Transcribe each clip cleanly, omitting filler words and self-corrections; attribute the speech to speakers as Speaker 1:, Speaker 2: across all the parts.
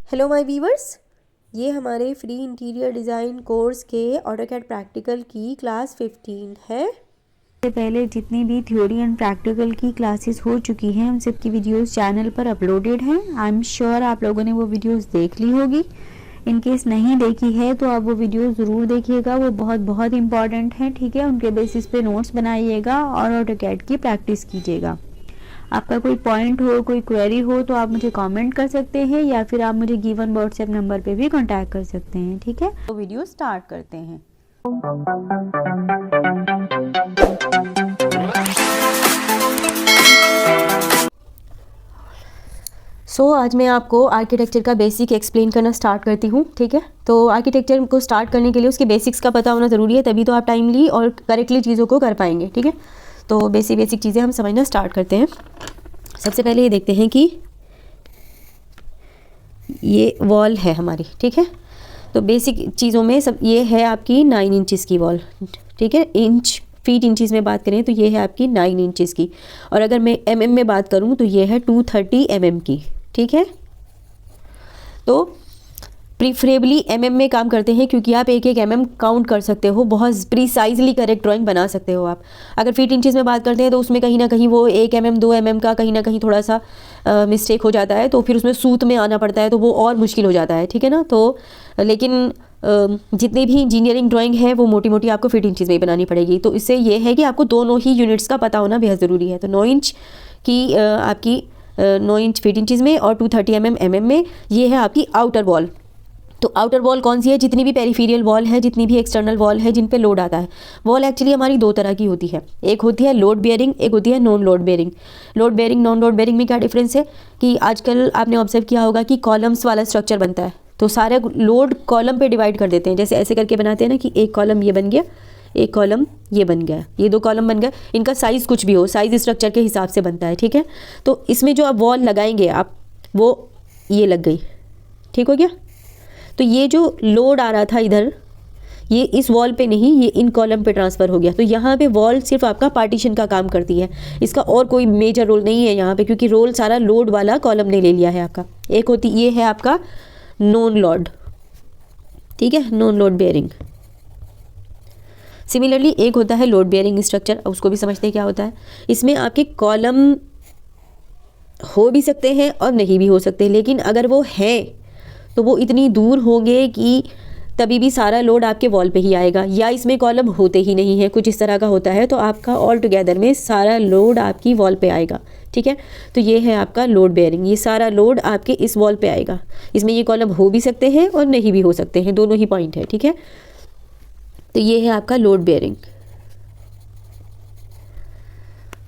Speaker 1: Hello my viewers, ये हमारे free interior design course के ऑटोकैड प्रैक्टिकल की क्लास 15 है।
Speaker 2: से पहले जितनी भी थ्योरी एंड प्रैक्टिकल की क्लासेस हो चुकी हैं उन सब की वीडियोस चैनल पर अपलोडेड हैं। आई एम श्योर आप लोगों ने वो वीडियोस देख ली होगी। इन केस नहीं देखी है तो आप वो वीडियोस ज़रूर देखिएगा, वो बहुत बहुत इंपॉर्टेंट हैं। ठीक है, उनके बेसिस पे नोट्स बनाइएगा और ऑटोकैड की प्रैक्टिस कीजिएगा। आपका कोई पॉइंट हो, कोई क्वेरी हो तो आप मुझे कमेंट कर सकते हैं या फिर आप मुझे गिवन व्हाट्सएप नंबर पे भी कांटेक्ट कर सकते हैं। ठीक है, तो वीडियो स्टार्ट करते हैं।
Speaker 1: आज मैं आपको आर्किटेक्चर का बेसिक एक्सप्लेन करना स्टार्ट करती हूँ। ठीक है, तो आर्किटेक्चर को स्टार्ट करने के लिए उसके बेसिक्स का पता होना ज़रूरी है, तभी तो आप टाइमली और करेक्टली चीज़ों को कर पाएंगे। ठीक है, तो बेसिक चीज़ें हम समझना स्टार्ट करते हैं। सबसे पहले ये देखते हैं कि ये वॉल है हमारी। ठीक है, तो बेसिक चीज़ों में सब ये है आपकी 9 इंचज़ की वॉल। ठीक है, फीट इंचज़ में बात करें तो ये है आपकी 9 इंचज़ की, और अगर मैं mm में बात करूँ तो ये है 230 mm की। ठीक है, तो प्रीफरेबली mm में काम करते हैं क्योंकि आप एक एक mm काउंट कर सकते हो, बहुत प्रीसाइजली करेक्ट ड्राइंग बना सकते हो आप। अगर फीट इंचज़ में बात करते हैं तो उसमें कहीं ना कहीं वो 1 mm 2 mm का कहीं ना कहीं थोड़ा सा मिस्टेक हो जाता है, तो फिर उसमें सूत में आना पड़ता है, तो वो और मुश्किल हो जाता है। ठीक है ना, तो लेकिन जितनी भी इंजीनियरिंग ड्राइंग है वो मोटी मोटी आपको फीट इंचज़ में ही बनानी पड़ेगी। तो इससे ये है कि आपको दोनों ही यूनिट्स का पता होना बेहद ज़रूरी है। तो 9 इंच की आपकी 9 इंच फीट इंचज़ में और 230 mm में ये है आपकी आउटर वॉल। तो आउटर वॉल कौन सी है? जितनी भी पेरिफेरियल वॉल है, जितनी भी एक्सटर्नल वॉल है जिन पे लोड आता है। वॉल एक्चुअली हमारी दो तरह की होती है, एक होती है लोड बेयरिंग, एक होती है non load bearing. Load bearing non load bearing में क्या डिफरेंस है कि आजकल आपने ऑब्जर्व किया होगा कि कॉलम्स वाला स्ट्रक्चर बनता है, तो सारे लोड कॉलम पे डिवाइड कर देते हैं। जैसे ऐसे करके बनाते हैं ना कि एक कॉलम ये बन गया, एक कॉलम ये बन गया, ये 2 कॉलम बन गए। इनका साइज़ कुछ भी हो, साइज़ स्ट्रक्चर के हिसाब से बनता है। ठीक है, तो इसमें जो आप वॉल लगाएंगे आप, वो ये लग गई। ठीक हो गया, तो ये जो लोड आ रहा था इधर, ये इस वॉल पे नहीं, ये इन कॉलम पे ट्रांसफ़र हो गया। तो यहाँ पे वॉल सिर्फ आपका पार्टीशन का काम करती है, इसका और कोई मेजर रोल नहीं है यहाँ पे, क्योंकि रोल सारा लोड वाला कॉलम ने ले लिया है आपका। एक होती ये है आपका नॉन लोड। ठीक है, नॉन लोड बेयरिंग। सिमिलरली एक होता है लोड बेयरिंग स्ट्रक्चर, उसको भी समझते हैं क्या होता है। इसमें आपके कॉलम हो भी सकते हैं और नहीं भी हो सकते, लेकिन अगर वो है तो वो इतनी दूर होंगे कि तभी भी सारा लोड आपके वॉल पे ही आएगा, या इसमें कॉलम होते ही नहीं है, कुछ इस तरह का होता है, तो आपका ऑल टुगेदर में सारा लोड आपकी वॉल पे आएगा। ठीक है, तो ये है आपका लोड बेयरिंग, ये सारा लोड आपके इस वॉल पे आएगा। इसमें ये कॉलम हो भी सकते हैं और नहीं भी हो सकते हैं, दोनों ही पॉइंट है। ठीक है, तो ये है आपका लोड बेयरिंग।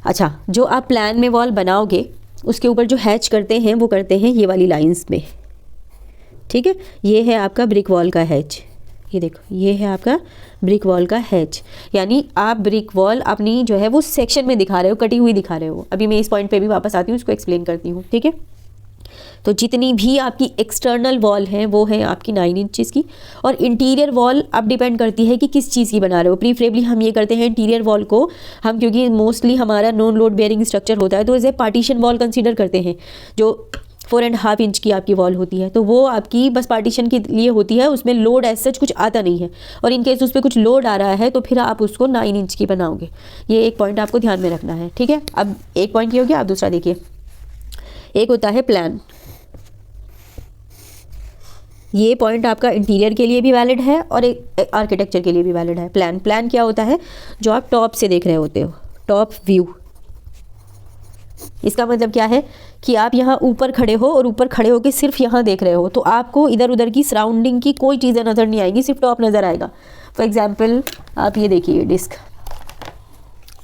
Speaker 1: अच्छा, जो आप प्लान में वॉल बनाओगे उसके ऊपर जो हैच करते हैं वो करते हैं ये वाली लाइंस में। ठीक है, ये है आपका ब्रिक वॉल का हैच, ये देखो ये है आपका ब्रिक वॉल का हैच, यानी आप ब्रिक वॉल अपनी जो है वो सेक्शन में दिखा रहे हो, कटी हुई दिखा रहे हो। अभी मैं इस पॉइंट पे भी वापस आती हूँ, उसको एक्सप्लेन करती हूँ। ठीक है, तो जितनी भी आपकी एक्सटर्नल वॉल है वो है आपकी 9 इंचज़ की, और इंटीरियर वॉल अब डिपेंड करती है कि किस चीज़ की बना रहे हो। प्रीफरेबली हम ये करते हैं इंटीरियर वॉल को हम, क्योंकि मोस्टली हमारा नॉन लोड बेयरिंग स्ट्रक्चर होता है, तो इसे पार्टीशन वॉल कंसिडर करते हैं। जो 4.5 इंच की आपकी वॉल होती है, तो वो आपकी बस पार्टीशन के लिए होती है, उसमें लोड एज सच कुछ आता नहीं है, और इन केस उस पर कुछ लोड आ रहा है तो फिर आप उसको 9 इंच की बनाओगे। ये एक पॉइंट आपको ध्यान में रखना है। ठीक है, अब एक पॉइंट ये हो गया। अब दूसरा देखिए, एक होता है प्लान। ये पॉइंट आपका इंटीरियर के लिए भी वैलिड है और एक आर्किटेक्चर के लिए भी वैलिड है। प्लान क्या होता है? जो आप टॉप से देख रहे होते हो, टॉप व्यू। इसका मतलब क्या है कि आप यहाँ ऊपर खड़े हो और ऊपर खड़े होकर सिर्फ यहाँ देख रहे हो, तो आपको इधर उधर की सराउंडिंग की कोई चीज़ें नज़र नहीं आएगी, सिर्फ टॉप नज़र आएगा। फॉर एग्जांपल आप ये देखिए, डिस्क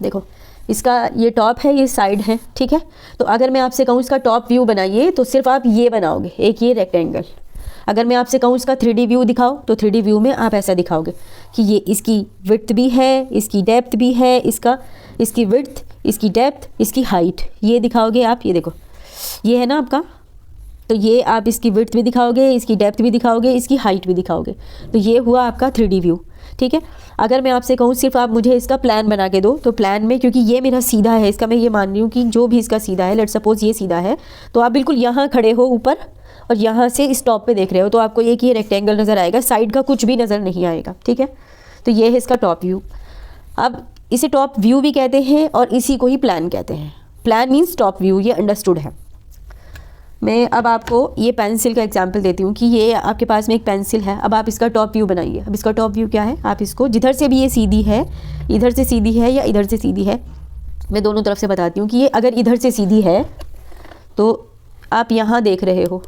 Speaker 1: देखो, इसका ये टॉप है, ये साइड है। ठीक है, तो अगर मैं आपसे कहूँ इसका टॉप व्यू बनाइए तो सिर्फ आप ये बनाओगे, एक ये रेक्टेंगल। अगर मैं आपसे कहूँ इसका 3D व्यू दिखाओ तो 3D व्यू में आप ऐसा दिखाओगे कि ये इसकी विड्थ भी है, इसकी डेप्थ भी है, इसकी विड्थ, इसकी डेप्थ, इसकी हाइट, ये दिखाओगे आप। ये देखो, ये है ना आपका, तो ये आप इसकी विड्थ भी दिखाओगे, इसकी डेप्थ भी दिखाओगे, इसकी हाइट भी दिखाओगे, तो ये हुआ आपका 3D व्यू। ठीक है, अगर मैं आपसे कहूँ सिर्फ आप मुझे इसका प्लान बना के दो, तो प्लान में क्योंकि ये मेरा सीधा है, इसका मैं ये मान रही हूँ कि जो भी इसका सीधा है, लेट्स सपोज ये सीधा है, तो आप बिल्कुल यहाँ खड़े हो ऊपर और यहाँ से इस टॉप पे देख रहे हो तो आपको एक ये रेक्टेंगल नज़र आएगा, साइड का कुछ भी नज़र नहीं आएगा, ठीक है। तो ये है इसका टॉप व्यू। अब इसे टॉप व्यू भी कहते हैं और इसी को ही प्लान कहते हैं। प्लान मीन्स टॉप व्यू, ये अंडरस्टूड है। मैं अब आपको ये पेंसिल का एग्जांपल देती हूँ कि ये आपके पास में एक पेंसिल है, अब आप इसका टॉप व्यू बनाइए। अब इसका टॉप व्यू क्या है, आप इसको जिधर से भी ये सीधी है, इधर से सीधी है या इधर से सीधी है, मैं दोनों तरफ से बताती हूँ कि ये अगर इधर से सीधी है तो आप यहाँ देख रहे हो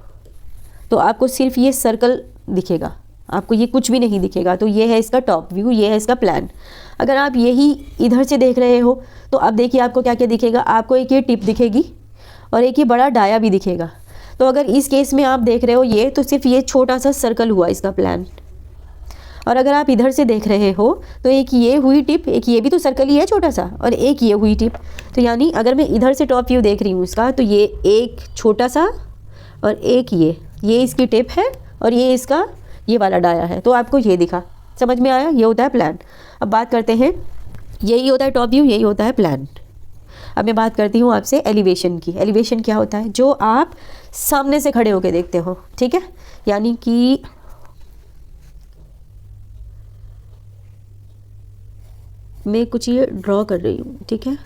Speaker 1: तो आपको सिर्फ ये सर्कल दिखेगा, आपको ये कुछ भी नहीं दिखेगा। तो ये है इसका टॉप व्यू, ये है इसका प्लान। अगर आप यही इधर से देख रहे हो तो अब देखिए आपको क्या क्या दिखेगा, आपको एक ये टिप दिखेगी और एक ये बड़ा डाया भी दिखेगा। तो अगर इस केस में आप देख रहे हो ये, तो सिर्फ ये छोटा सा सर्कल हुआ इसका प्लान। और अगर आप इधर से देख रहे हो तो एक ये हुई टिप, एक ये भी तो सर्कल ही है छोटा सा, और एक ये हुई टिप। तो यानी अगर मैं इधर से टॉप व्यू देख रही हूँ इसका, तो ये एक छोटा सा और एक ये इसकी टिप है और ये इसका ये वाला डाया है। तो आपको ये दिखा, समझ में आया, ये होता है प्लान। अब बात करते हैं, यही होता है टॉप व्यू, यही होता है प्लान। अब मैं बात करती हूँ आपसे एलिवेशन की। एलिवेशन क्या होता है, जो आप सामने से खड़े होकर देखते हो, ठीक है। यानी कि मैं कुछ ये ड्रॉ कर रही हूँ, ठीक है।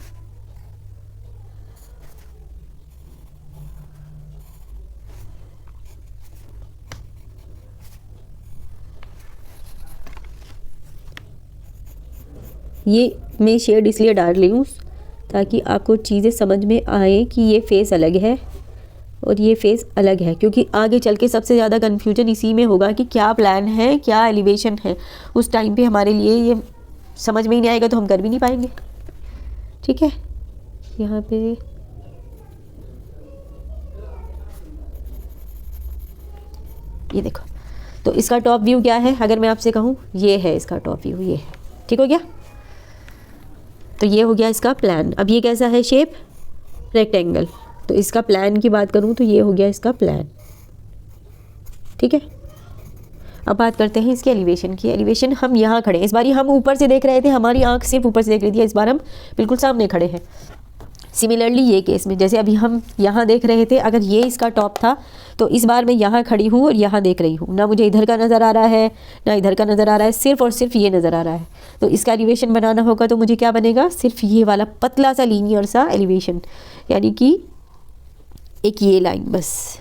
Speaker 1: ये मैं शेड इसलिए डाल रही हूँ ताकि आपको चीज़ें समझ में आए कि ये फेस अलग है और ये फेस अलग है, क्योंकि आगे चल के सबसे ज़्यादा कन्फ्यूजन इसी में होगा कि क्या प्लान है क्या एलिवेशन है। उस टाइम पे हमारे लिए ये समझ में ही नहीं आएगा तो हम कर भी नहीं पाएंगे, ठीक है। यहाँ पे ये देखो, तो इसका टॉप व्यू क्या है, अगर मैं आपसे कहूँ ये है इसका टॉप व्यू, ये है, ठीक हो गया। तो ये हो गया इसका प्लान। अब ये कैसा है शेप, रेक्टेंगल। तो इसका प्लान की बात करूँ तो ये हो गया इसका प्लान, ठीक है। अब बात करते हैं इसके एलिवेशन की। एलिवेशन हम यहाँ खड़े हैं, इस बार हम ऊपर से देख रहे थे, हमारी आंख सिर्फ ऊपर से देख रही थी, इस बार हम बिल्कुल सामने खड़े हैं। सिमिलरली ये केस में जैसे अभी हम यहाँ देख रहे थे, अगर ये इसका टॉप था तो इस बार मैं यहाँ खड़ी हूँ और यहाँ देख रही हूँ, ना मुझे इधर का नज़र आ रहा है ना इधर का नज़र आ रहा है, सिर्फ और सिर्फ ये नज़र आ रहा है। तो इसका एलिवेशन बनाना होगा तो मुझे क्या बनेगा, सिर्फ ये वाला पतला सा लीनियर सा एलिवेशन, यानी कि एक ये लाइन बस,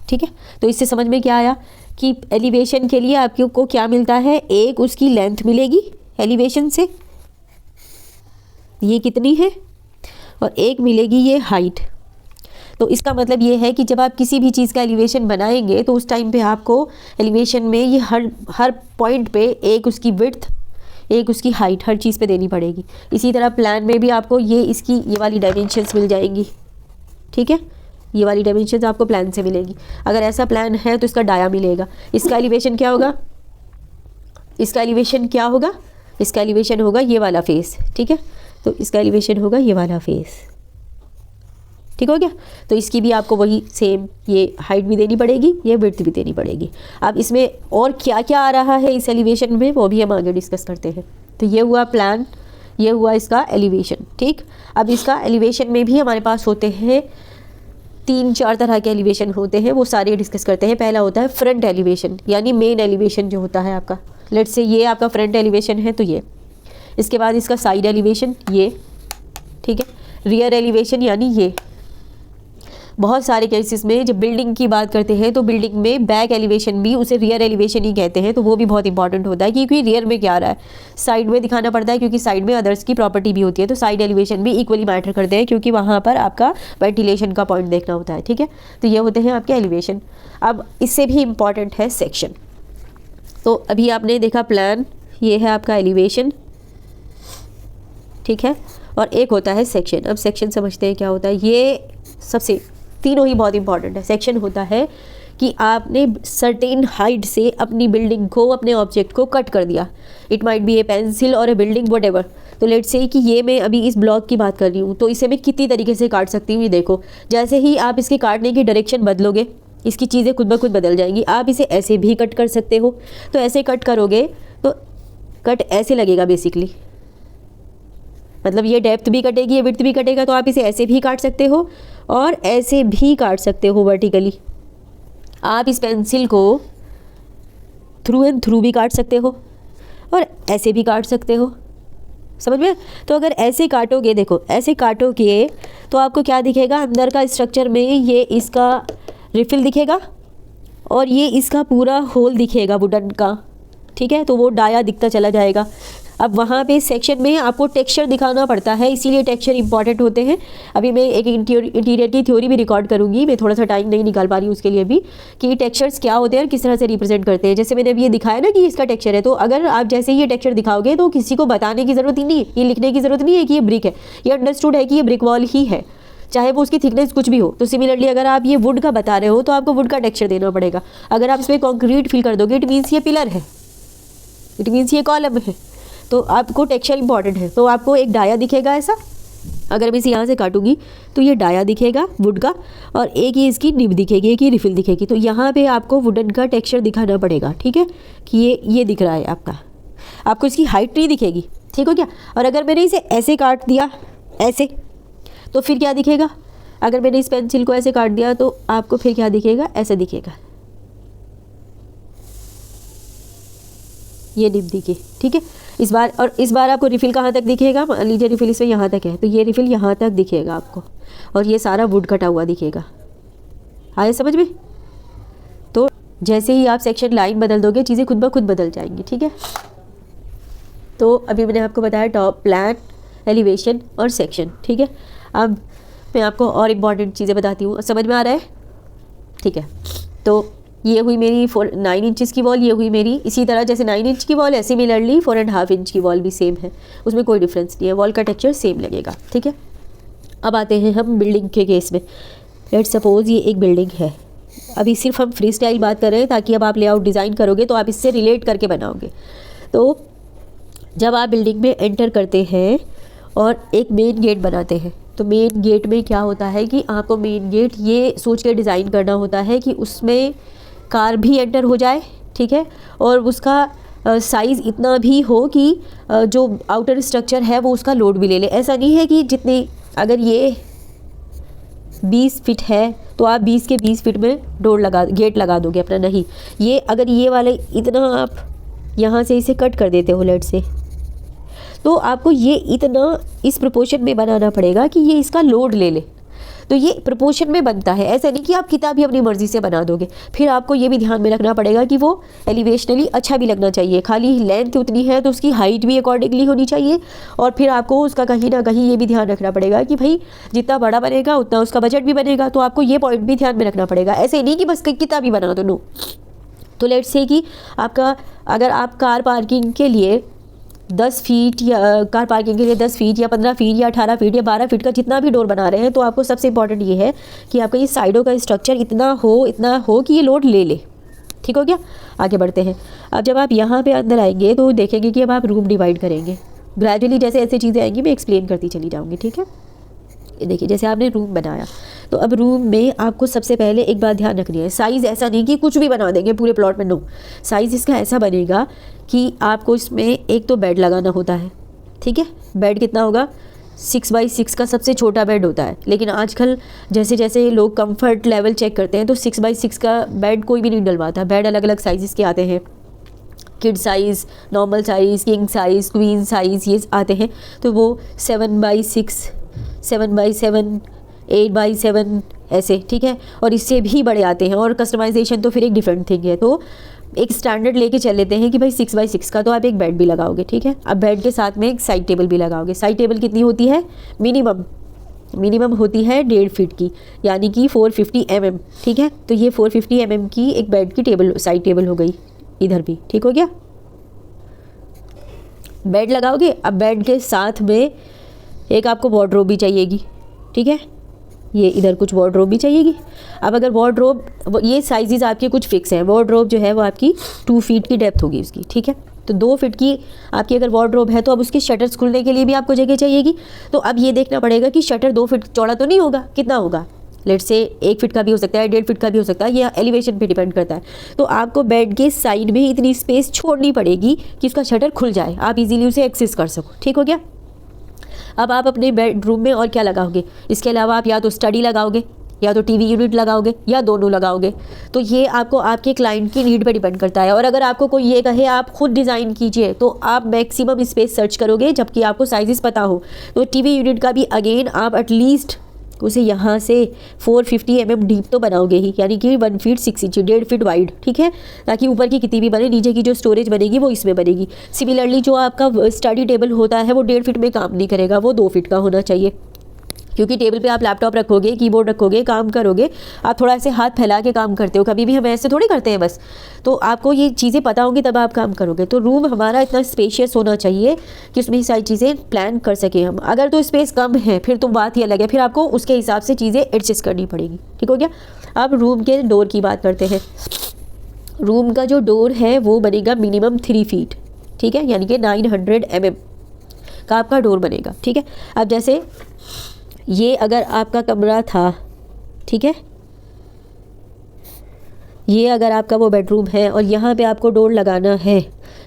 Speaker 1: ठीक है। तो इससे समझ में क्या आया कि एलिवेशन के लिए आपको क्या मिलता है, एक उसकी लेंथ मिलेगी एलिवेशन से, ये कितनी है, और एक मिलेगी ये हाइट। तो इसका मतलब ये है कि जब आप किसी भी चीज़ का एलिवेशन बनाएंगे तो उस टाइम पे आपको एलिवेशन में ये हर पॉइंट पे एक उसकी विड्थ, एक उसकी हाइट, हर चीज़ पे देनी पड़ेगी। इसी तरह प्लान में भी आपको ये वाली डायमेंशंस मिल जाएंगी, ठीक है। ये वाली डायमेंशंस आपको प्लान से मिलेगी। अगर ऐसा प्लान है तो इसका डाया मिलेगा। इसका एलिवेशन क्या होगा, इसका एलिवेशन क्या होगा, इसका एलिवेशन होगा ये वाला फेस, ठीक है। तो इसका एलिवेशन होगा ये वाला फेस, ठीक हो गया। तो इसकी भी आपको वही सेम ये हाइट भी देनी पड़ेगी, ये विड्थ भी देनी पड़ेगी। अब इसमें और क्या क्या आ रहा है इस एलिवेशन में वो भी हम आगे डिस्कस करते हैं। तो ये हुआ प्लान, ये हुआ इसका एलिवेशन, ठीक। अब इसका एलिवेशन में भी हमारे पास होते हैं 3-4 तरह के एलिवेशन होते हैं, वो सारे डिस्कस करते हैं। पहला होता है फ्रंट एलिवेशन, यानी मेन एलिवेशन जो होता है आपका, लेट्स से ये आपका फ्रंट एलिवेशन है तो ये। इसके बाद इसका साइड एलिवेशन ये, ठीक है। रियर एलिवेशन यानी ये। बहुत सारे केसेस में जब बिल्डिंग की बात करते हैं तो बिल्डिंग में बैक एलिवेशन भी उसे रियर एलिवेशन ही कहते हैं, तो वो भी बहुत इंपॉर्टेंट होता है क्योंकि रियर में क्या आ रहा है, साइड में दिखाना पड़ता है, क्योंकि साइड में अदर्स की प्रॉपर्टी भी होती है। तो साइड एलिवेशन भी इक्वली मैटर करते हैं क्योंकि वहाँ पर आपका वेंटिलेशन का पॉइंट देखना होता है, ठीक है। तो ये होते हैं आपके एलिवेशन। अब इससे भी इम्पॉर्टेंट है सेक्शन। तो अभी आपने देखा प्लान, ये है आपका एलिवेशन, ठीक है, और एक होता है सेक्शन। अब सेक्शन समझते हैं क्या होता है। ये सबसे तीनों ही बहुत इंपॉर्टेंट है। सेक्शन होता है कि आपने सर्टेन हाइट से अपनी बिल्डिंग को, अपने ऑब्जेक्ट को कट कर दिया। It might be A pencil और ए बिल्डिंग, वट एवर। तो लेट्स से कि ये मैं अभी इस ब्लॉक की बात कर रही हूँ, तो इसे मैं कितनी तरीके से काट सकती हूँ। ये देखो, जैसे ही आप इसके काटने की डायरेक्शन बदलोगे इसकी चीज़ें खुद ब खुद बदल जाएंगी। आप इसे ऐसे भी कट कर सकते हो, तो ऐसे कट करोगे तो कट ऐसे लगेगा बेसिकली, मतलब ये डेप्थ भी कटेगी, ये विड्थ भी कटेगा, तो आप इसे ऐसे भी काट सकते हो और ऐसे भी काट सकते हो वर्टिकली। आप इस पेंसिल को थ्रू एंड थ्रू भी काट सकते हो और ऐसे भी काट सकते हो, समझ में। तो अगर ऐसे काटोगे, देखो ऐसे काटोगे तो आपको क्या दिखेगा, अंदर का स्ट्रक्चर में ये इसका रिफिल दिखेगा और ये इसका पूरा होल दिखेगा वुडन का, ठीक है। तो वो डाया दिखता चला जाएगा। अब वहाँ पे सेक्शन में आपको टेक्सचर दिखाना पड़ता है, इसीलिए टेक्सचर इंपॉर्टेंट होते हैं। अभी मैं एक इंटीरियर की थ्योरी भी रिकॉर्ड करूँगी, मैं थोड़ा सा टाइम नहीं निकाल पा रही हूँ उसके लिए भी, कि टेक्सचर्स क्या होते हैं और किस तरह से रिप्रेजेंट करते हैं। जैसे मैंने अभी ये दिखाया ना कि इसका टेक्सचर है, तो अगर आप जैसे ही ये टेक्सचर दिखाओगे तो किसी को बताने की ज़रूरत ही नहीं है, ये लिखने की ज़रूरत नहीं है कि ये ब्रिक है, ये अंडरस्टूड है कि ये ब्रिक वॉल ही है, चाहे वो उसकी थिकनेस कुछ भी हो। तो सिमिलरली अगर आप ये वुड का बता रहे हो तो आपको वुड का टेक्सचर देना पड़ेगा। अगर आप इसमें कॉन्क्रीट फिल कर दोगे, इट मीन्स ये पिलर है, इट मीन्स ये कॉलम है, तो आपको टेक्सचर इंपॉर्टेंट है। तो आपको एक डाया दिखेगा ऐसा, अगर मैं इसे यहाँ से काटूंगी तो ये डाया दिखेगा वुड का, और एक ये इसकी निब दिखेगी, एक ये रिफिल दिखेगी। तो यहाँ पे आपको वुडन का टेक्सचर दिखाना पड़ेगा, ठीक है, कि ये दिख रहा है आपको इसकी हाइट नहीं दिखेगी, ठीक हो क्या। और अगर मैंने इसे ऐसे काट दिया ऐसे, तो फिर क्या दिखेगा, अगर मैंने इस पेंसिल को ऐसे काट दिया तो आपको फिर क्या दिखेगा, ऐसे दिखेगा, ये निब दिखे, ठीक है। इस बार आपको रिफिल कहाँ तक दिखेगा, मान लीजिए रिफिल इसमें यहाँ तक है, तो ये रिफिल यहाँ तक दिखेगा आपको, और ये सारा वुड कटा हुआ दिखेगा। आए समझ में। तो जैसे ही आप सेक्शन लाइन बदल दोगे, चीज़ें खुद ब खुद बदल जाएंगी, ठीक है। तो अभी मैंने आपको बताया टॉप, प्लान, एलिवेशन और सेक्शन, ठीक है। अब मैं आपको और इम्पॉर्टेंट चीज़ें बताती हूँ, समझ में आ रहा है, ठीक है। तो ये हुई मेरी 9 इंचज़ की वॉल, ये हुई मेरी, इसी तरह जैसे 9 इंच की वॉल, ऐसे मिलरली 4.5 इंच की वॉल भी सेम है, उसमें कोई डिफरेंस नहीं है, वॉल का टेक्सचर सेम लगेगा, ठीक है। अब आते हैं हम बिल्डिंग के केस में। लेट्स सपोज ये एक बिल्डिंग है, अभी सिर्फ हम फ्री स्टाइल बात कर रहे हैं ताकि अब आप लेआउट डिज़ाइन करोगे तो आप इससे रिलेट करके बनाओगे। तो जब आप बिल्डिंग में एंटर करते हैं और एक मेन गेट बनाते हैं, तो मेन गेट में क्या होता है कि आपको मेन गेट ये सोच के डिज़ाइन करना होता है कि उसमें कार भी एंटर हो जाए, ठीक है, और उसका साइज़ इतना भी हो कि जो आउटर स्ट्रक्चर है वो उसका लोड भी ले ले। ऐसा नहीं है कि जितनी, अगर ये 20 फीट है तो आप 20 के 20 फीट में गेट लगा दोगे अपना, नहीं। ये अगर ये वाले इतना आप यहाँ से इसे कट कर देते हो लेट से, तो आपको ये इतना इस प्रोपोर्शन में बनाना पड़ेगा कि ये इसका लोड ले ले। तो ये प्रोपोर्शन में बनता है, ऐसा नहीं कि आप किताब भी अपनी मर्ज़ी से बना दोगे। फिर आपको ये भी ध्यान में रखना पड़ेगा कि वो एलिवेशनली अच्छा भी लगना चाहिए, खाली लेंथ उतनी है तो उसकी हाइट भी अकॉर्डिंगली होनी चाहिए। और फिर आपको उसका कहीं ना कहीं ये भी ध्यान रखना पड़ेगा कि भाई जितना बड़ा बनेगा उतना उसका बजट भी बनेगा, तो आपको ये पॉइंट भी ध्यान में रखना पड़ेगा। ऐसे नहीं कि बस किताब ही बना दो, नो। तो लेट्स से कि आपका, अगर आप कार पार्किंग के लिए 10 फीट या कार पार्किंग के लिए 10 फीट या 15 फीट या 18 फीट या 12 फीट का जितना भी डोर बना रहे हैं, तो आपको सबसे इंपॉर्टेंट ये है कि आपका ये साइडों का स्ट्रक्चर इतना हो कि ये लोड ले ले, ठीक हो गया। आगे बढ़ते हैं। अब जब आप यहाँ पे अंदर आएंगे तो देखेंगे कि अब आप रूम डिवाइड करेंगे ग्रेजुअली, जैसे ऐसी चीज़ें आएंगी मैं एक्सप्लेन करती चली जाऊँगी, ठीक है। देखिए जैसे आपने रूम बनाया, तो अब रूम में आपको सबसे पहले एक बात ध्यान रखनी है, साइज़ ऐसा नहीं कि कुछ भी बना देंगे पूरे प्लॉट में, नो। साइज़ इसका ऐसा बनेगा कि आपको इसमें एक तो बेड लगाना होता है, ठीक है। बेड कितना होगा, 6x6 का सबसे छोटा बेड होता है, लेकिन आजकल जैसे जैसे लोग कंफर्ट लेवल चेक करते हैं तो 6x6 का बेड कोई भी नहीं डलवाता। बेड अलग अलग साइज़ के आते हैं, kid size, normal size, king size, queen size, ये आते हैं। तो वो 7x6, 7x7, 8x7 ऐसे, ठीक है। और इससे भी बड़े आते हैं, और कस्टमाइजेशन तो फिर एक डिफरेंट थिंग है। तो एक स्टैंडर्ड लेके चल लेते हैं कि भाई 6x6 का तो आप एक बेड भी लगाओगे, ठीक है। अब बेड के साथ में एक साइड टेबल भी लगाओगे। साइड टेबल कितनी होती है, मिनिमम होती है 1.5 फीट की, यानी कि 450 mm, ठीक है। तो ये 450 mm की एक बेड की टेबल, साइड टेबल हो गई इधर भी, ठीक हो गया। बेड लगाओगे, अब बेड के साथ में एक आपको वार्डरोब भी चाहिएगी, ठीक है। ये इधर कुछ वार्डरोब भी चाहिएगी। अब अगर वार्डरोब, ये साइजेस आपके कुछ फिक्स हैं। वार्डरोब जो है वो आपकी 2 फीट की डेप्थ होगी उसकी, ठीक है। तो 2 फीट की आपकी अगर वार्डरोब है तो अब उसके शटर्स खुलने के लिए भी आपको जगह चाहिएगी। तो अब ये देखना पड़ेगा कि शटर 2 फीट चौड़ा तो नहीं होगा, कितना होगा, लेट से 1 फीट का भी हो सकता है, 1.5 फीट का भी हो सकता है, ये एलिवेशन पे डिपेंड करता है। तो आपको बेड के साइड में इतनी स्पेस छोड़नी पड़ेगी कि उसका शटर खुल जाए, आप इजीली उसे एक्सेस कर सको, ठीक हो गया। अब आप अपने बेडरूम में और क्या लगाओगे? इसके अलावा आप या तो स्टडी लगाओगे या तो टीवी यूनिट लगाओगे या दोनों लगाओगे। तो ये आपको आपके क्लाइंट की नीड पे डिपेंड करता है। और अगर आपको कोई ये कहे आप खुद डिज़ाइन कीजिए तो आप मैक्सिमम स्पेस सर्च करोगे, जबकि आपको साइजेस पता हो। तो टीवी यूनिट का भी अगेन आप एटलीस्ट उसे यहाँ से 450 mm डीप तो बनाओगे ही, यानी कि 1 फीट 6 इंच, 1.5 फीट वाइड, ठीक है, ताकि ऊपर की कितनी भी बने, नीचे की जो स्टोरेज बनेगी वो इसमें बनेगी। सिमिलरली जो आपका स्टडी टेबल होता है वो 1.5 फीट में काम नहीं करेगा, वो 2 फीट का होना चाहिए, क्योंकि टेबल पे आप लैपटॉप रखोगे, कीबोर्ड रखोगे, काम करोगे, आप थोड़ा ऐसे हाथ फैला के काम करते हो, कभी भी हम ऐसे थोड़ी करते हैं बस। तो आपको ये चीज़ें पता होंगी तब आप काम करोगे। तो रूम हमारा इतना स्पेशियस होना चाहिए कि उसमें सारी चीज़ें प्लान कर सकें हम। अगर तो स्पेस कम है फिर तो बात ही अलग है, फिर आपको उसके हिसाब से चीज़ें एडजस्ट करनी पड़ेगी, ठीक हो गया। अब रूम के डोर की बात करते हैं। रूम का जो डोर है वो बनेगा मिनिमम 3 फीट, ठीक है, यानी कि 900 mm का आपका डोर बनेगा, ठीक है। अब जैसे ये अगर आपका कमरा था, ठीक है, ये अगर आपका वो बेडरूम है और यहाँ पे आपको डोर लगाना है,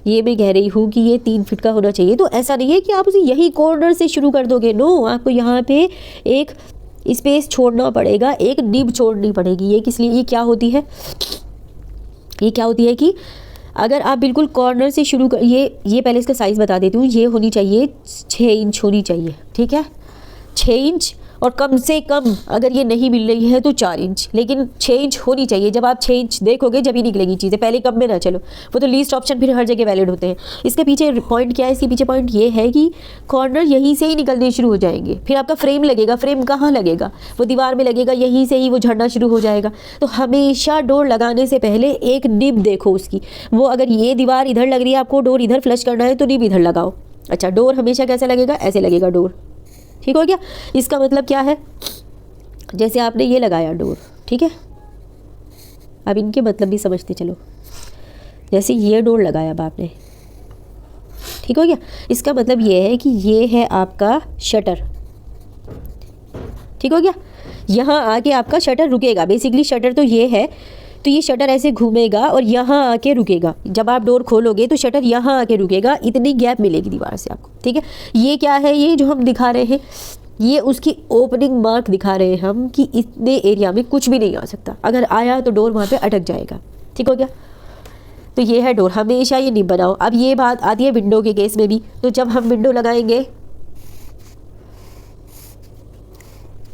Speaker 1: ये मैं कह रही हूँ कि ये 3 फीट का होना चाहिए। तो ऐसा नहीं है कि आप उसे यही कॉर्नर से शुरू कर दोगे, नो, आपको यहाँ पे एक स्पेस छोड़ना पड़ेगा, एक निब छोड़नी पड़ेगी। ये किस लिए, ये क्या होती है कि अगर आप बिल्कुल कॉर्नर से शुरू कर, ये पहले इसका साइज़ बता देती हूँ। ये होनी चाहिए 6 इंच होनी चाहिए, ठीक है, 6 इंच, और कम से कम अगर ये नहीं मिल रही है तो 4 इंच, लेकिन 6 इंच होनी चाहिए। जब आप 6 इंच देखोगे जब ही निकलेगी चीज़ें, पहले कम में ना चलो, वो तो लीस्ट ऑप्शन फिर हर जगह वैलिड होते हैं। इसके पीछे पॉइंट क्या है? इसके पीछे पॉइंट ये है कि कॉर्नर यहीं से ही निकलने शुरू हो जाएंगे। फिर आपका फ्रेम लगेगा, फ्रेम कहाँ लगेगा? वो दीवार में लगेगा, यहीं से ही वो झड़ना शुरू हो जाएगा। तो हमेशा डोर लगाने से पहले एक निब देखो उसकी। वो अगर ये दीवार इधर लग रही है, आपको डोर इधर फ्लश करना है तो निब इधर लगाओ। अच्छा, डोर हमेशा कैसे लगेगा? ऐसे लगेगा डोर, ठीक हो गया। इसका मतलब क्या है? जैसे आपने ये लगाया डोर, ठीक है, अब इनके मतलब भी समझते चलो। जैसे ये डोर लगाया अब आपने, ठीक हो गया। इसका मतलब ये है कि ये है आपका शटर, ठीक हो गया। यहाँ आके आपका शटर रुकेगा। बेसिकली शटर तो ये है, तो ये शटर ऐसे घूमेगा और यहाँ आके रुकेगा। जब आप डोर खोलोगे तो शटर यहाँ आके रुकेगा, इतनी गैप मिलेगी दीवार से आपको, ठीक है। ये क्या है? ये जो हम दिखा रहे हैं, ये उसकी ओपनिंग मार्क दिखा रहे हैं हम कि इतने एरिया में कुछ भी नहीं आ सकता। अगर आया तो डोर वहाँ पे अटक जाएगा, ठीक हो गया। तो ये है डोर, हमेशा ये नहीं बनाओ। अब ये बात आती है विंडो के केस में भी। तो जब हम विंडो लगाएंगे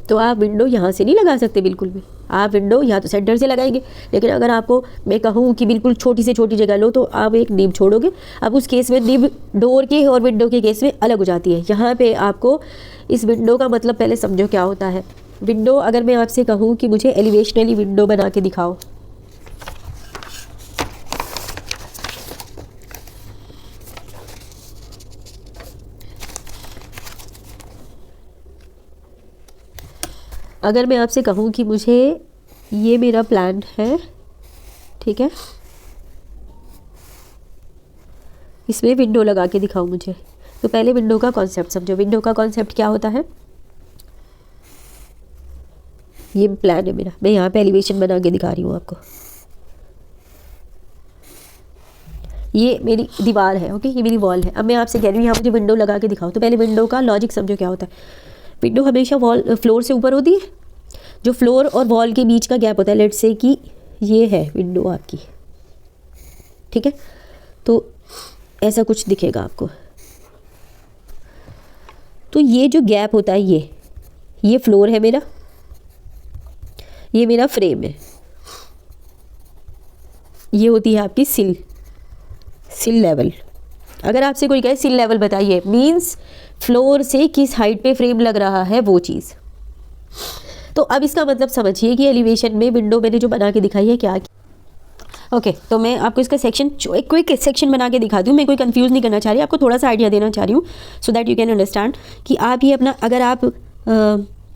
Speaker 1: तो आप विंडो यहाँ से नहीं लगा सकते बिल्कुल भी। आप विंडो या तो सेंटर से लगाएंगे, लेकिन अगर आपको मैं कहूँ कि बिल्कुल छोटी से छोटी जगह लो तो आप एक निब छोड़ोगे। अब उस केस में निब डोर के और विंडो के केस में अलग हो जाती है। यहाँ पे आपको इस विंडो का मतलब पहले समझो क्या होता है। विंडो, अगर मैं आपसे कहूँ कि मुझे एलिवेशनली विंडो बना के दिखाओ, अगर मैं आपसे कहूँ कि मुझे ये मेरा प्लान है, ठीक है, इसमें विंडो लगा के दिखाओ मुझे, तो पहले विंडो का कॉन्सेप्ट समझो। विंडो का कॉन्सेप्ट क्या होता है? ये प्लान है मेरा, मैं यहाँ पे एलिवेशन बना के दिखा रही हूँ आपको। ये मेरी दीवार है, ओके, ये मेरी वॉल है। अब मैं आपसे कह रही हूँ यहाँ मुझे विंडो लगा के दिखाओ, तो पहले विंडो का लॉजिक समझो क्या होता है। विंडो हमेशा वॉल फ्लोर से ऊपर होती है। जो फ्लोर और वॉल के बीच का गैप होता है, लेट्स से कि ये है विंडो आपकी, ठीक है, तो ऐसा कुछ दिखेगा आपको। तो ये जो गैप होता है, ये फ्लोर है मेरा, ये मेरा फ्रेम है, ये होती है आपकी सिल लेवल। अगर आपसे कोई कहे सिल लेवल बताइए, मींस फ्लोर से किस हाइट पे फ्रेम लग रहा है वो चीज़। तो अब इसका मतलब समझिए कि एलिवेशन में विंडो मैंने जो बना के दिखाई है क्या। ओके, तो मैं आपको इसका सेक्शन, एक क्विक सेक्शन बना के दिखा दूँ। मैं कोई कंफ्यूज नहीं करना चाह रही, आपको थोड़ा सा आइडिया देना चाह रही हूँ so that you can understand कि आप ये अपना, अगर आप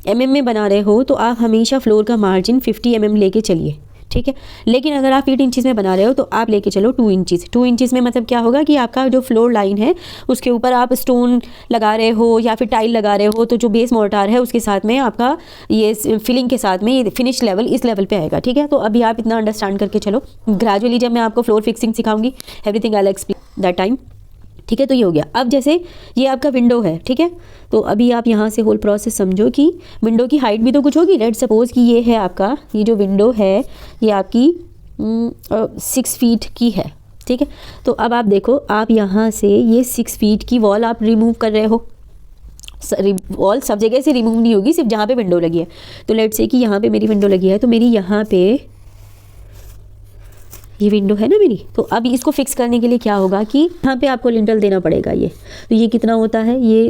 Speaker 1: mm में बना रहे हो तो आप हमेशा फ्लोर का मार्जिन 50 mm लेके चलिए, ठीक है। लेकिन अगर आप 8 इंचज़ में बना रहे हो तो आप लेके चलो 2 इंचज़। 2 इंचज़ में मतलब क्या होगा कि आपका जो फ्लोर लाइन है उसके ऊपर आप स्टोन लगा रहे हो या फिर टाइल लगा रहे हो, तो जो बेस मोर्टार है उसके साथ में आपका ये फिलिंग के साथ में ये फिनिश लेवल इस लेवल पे आएगा, ठीक है। तो अभी आप इतना अंडरस्टैंड करके चलो। ग्रेजुअली जब मैं आपको फ्लोर फिक्सिंग सिखाऊंगी, everything I will explain that time, ठीक है। तो ये हो गया। अब जैसे ये आपका विंडो है, ठीक है, तो अभी आप यहाँ से होल प्रोसेस समझो कि विंडो की हाइट भी तो कुछ होगी। लेट सपोज कि ये है आपका, ये जो विंडो है ये आपकी 6 फीट की है, ठीक है। तो अब आप देखो, आप यहाँ से ये 6 फीट की वॉल आप रिमूव कर रहे हो। वॉल सब जगह से रिमूव नहीं होगी, सिर्फ जहाँ पे विंडो लगी है। तो लेट से कि यहाँ पे मेरी विंडो लगी है, तो मेरी यहाँ पे ये विंडो है ना मेरी, तो अब इसको फिक्स करने के लिए क्या होगा कि यहाँ पे आपको लिंटल देना पड़ेगा। ये तो ये कितना होता है, ये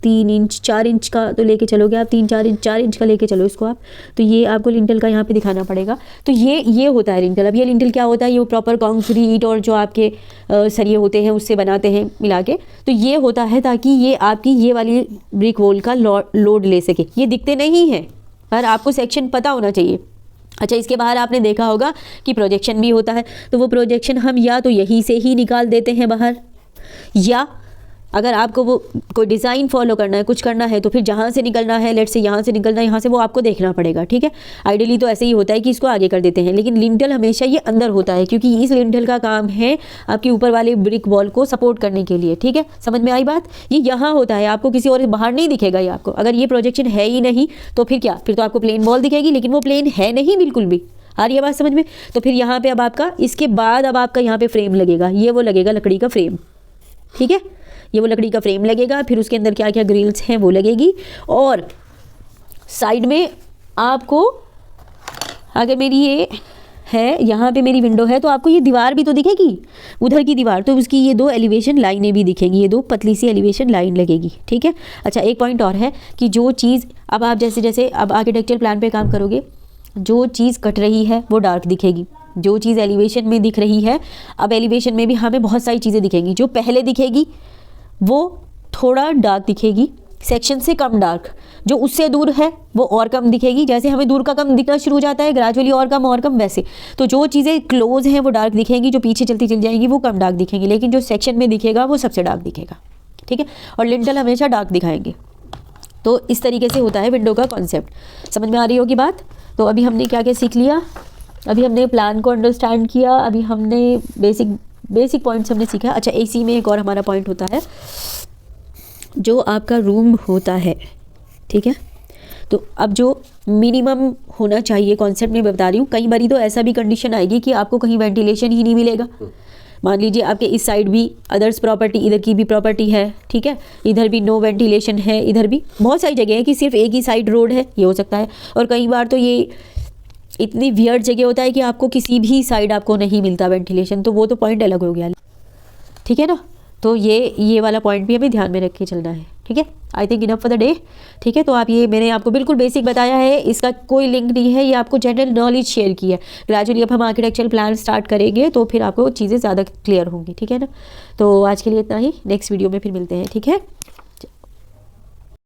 Speaker 1: 3 इंच 4 इंच का तो लेके चलोगे आप, 4 इंच का लेके चलो इसको आप। तो ये आपको लिंटल का यहाँ पे दिखाना पड़ेगा। तो ये होता है लिंटल। अब ये लिंटल क्या होता है, ये प्रॉपर कंक्रीट और जो आपके सरिये होते हैं उससे बनाते हैं मिला के। तो ये होता है ताकि ये आपकी ये वाली ब्रिक वॉल का लोड ले सके। ये दिखते नहीं है पर आपको सेक्शन पता होना चाहिए। अच्छा, इसके बाहर आपने देखा होगा कि प्रोजेक्शन भी होता है। तो वो प्रोजेक्शन हम या तो यहीं से ही निकाल देते हैं बाहर, या अगर आपको वो कोई डिज़ाइन फॉलो करना है, कुछ करना है, तो फिर जहाँ से निकलना है, लेट से यहाँ से निकलना है, यहाँ से वो आपको देखना पड़ेगा, ठीक है। आइडियली तो ऐसे ही होता है कि इसको आगे कर देते हैं, लेकिन लिंटल हमेशा ये अंदर होता है, क्योंकि इस लिंटल का काम है आपके ऊपर वाले ब्रिक वॉल को सपोर्ट करने के लिए, ठीक है। समझ में आई बात? ये यहाँ होता है, आपको किसी और बाहर नहीं दिखेगा ये आपको। अगर ये प्रोजेक्शन है ही नहीं तो फिर क्या, फिर तो आपको प्लेन वॉल दिखेगी, लेकिन वो प्लेन है नहीं बिल्कुल भी। आ रही है बात समझ में? तो फिर यहाँ पे अब आपका, इसके बाद अब आपका यहाँ पे फ्रेम लगेगा। ये वो लगेगा लकड़ी का फ्रेम, ठीक है। ये वो लकड़ी का फ्रेम लगेगा, फिर उसके अंदर क्या क्या ग्रिल्स हैं वो लगेगी। और साइड में आपको, अगर मेरी ये है यहाँ पे मेरी विंडो है, तो आपको ये दीवार भी तो दिखेगी, उधर की दीवार, तो उसकी ये 2 एलिवेशन लाइनें भी दिखेंगी, ये 2 पतली सी एलिवेशन लाइन लगेगी, ठीक है। अच्छा, एक पॉइंट और है कि जो चीज़ अब आप जैसे जैसे अब आर्किटेक्चरल प्लान पे काम करोगे, जो चीज़ कट रही है वो डार्क दिखेगी, जो चीज़ एलिवेशन में दिख रही है, अब एलिवेशन में भी हमें बहुत सारी चीज़ें दिखेंगी। जो पहले दिखेगी वो थोड़ा डार्क दिखेगी, सेक्शन से कम डार्क, जो उससे दूर है वो और कम दिखेगी। जैसे हमें दूर का कम दिखना शुरू हो जाता है ग्रेजुअली, और कम वैसे। तो जो चीज़ें क्लोज हैं वो डार्क दिखेंगी, जो पीछे चलती चल जाएंगी वो कम डार्क दिखेंगी, लेकिन जो सेक्शन में दिखेगा वो सबसे डार्क दिखेगा, ठीक है। और लिंटल हमेशा डार्क दिखाएंगे। तो इस तरीके से होता है विंडो का कॉन्सेप्ट। समझ में आ रही होगी बात? तो अभी हमने क्या क्या सीख लिया, अभी हमने प्लान को अंडरस्टैंड किया, अभी हमने बेसिक पॉइंट्स हमने सीखा। अच्छा, इसी में एक और हमारा पॉइंट होता है, जो आपका रूम होता है, ठीक है। तो अब जो मिनिमम होना चाहिए कॉन्सेप्ट में बता रही हूँ। कई बारी तो ऐसा भी कंडीशन आएगी कि आपको कहीं वेंटिलेशन ही नहीं मिलेगा। मान लीजिए आपके इस साइड भी अदर्स प्रॉपर्टी, इधर की भी प्रॉपर्टी है, ठीक है, इधर भी नो वेंटिलेशन है, इधर भी बहुत सारी जगह है कि सिर्फ एक ही साइड रोड है, ये हो सकता है। और कई बार तो ये इतनी वियर्ड जगह होता है कि आपको किसी भी साइड आपको नहीं मिलता वेंटिलेशन, तो वो तो पॉइंट अलग हो गया, ठीक है ना। तो ये वाला पॉइंट भी हमें ध्यान में रख के चलना है, ठीक है। I think enough for the day, ठीक है। तो आप ये मैंने आपको बिल्कुल बेसिक बताया है, इसका कोई लिंक नहीं है, ये आपको जनरल नॉलेज शेयर की है। ग्रेजुअली अब हम आर्किटेक्चरल प्लान स्टार्ट करेंगे तो फिर आपको चीज़ें ज़्यादा क्लियर होंगी, ठीक है ना। तो आज के लिए इतना ही, नेक्स्ट वीडियो में फिर मिलते हैं, ठीक है।